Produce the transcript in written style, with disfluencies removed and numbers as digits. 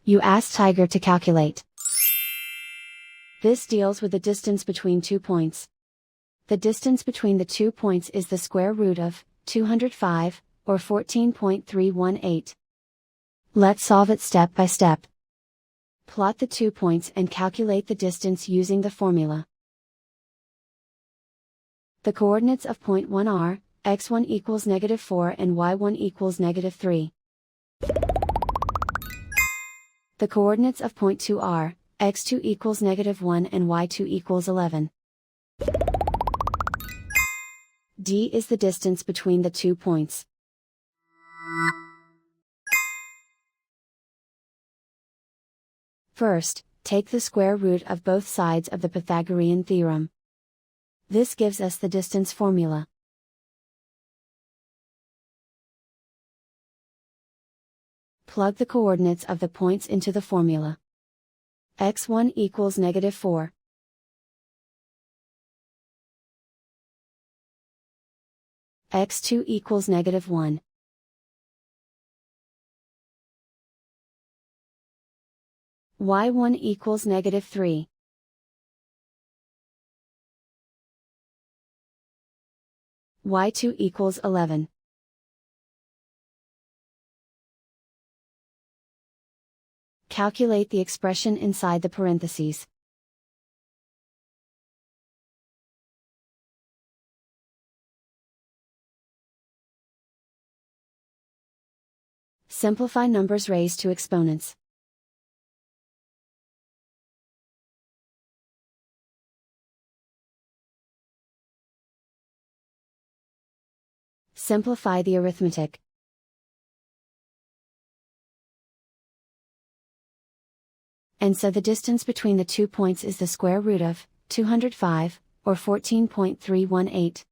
You ask Tiger to calculate. This deals with the distance between 2 points. The distance between the 2 points is the square root of 205, or 14.318. Let's solve it step by step. Plot the 2 points and calculate the distance using the formula. The coordinates of point 1 are, x1 equals -4 and y1 equals -3. The coordinates of point 2 are, x2 equals -1 and y2 equals 11. D is the distance between the 2 points. First, take the square root of both sides of the Pythagorean theorem. This gives us the distance formula. Plug the coordinates of the points into the formula. x1 equals -4. x2 equals -1. y1 equals -3. y2 equals 11. Calculate the expression inside the parentheses. Simplify numbers raised to exponents. Simplify the arithmetic. And so the distance between the 2 points is the square root of 205, or 14.318.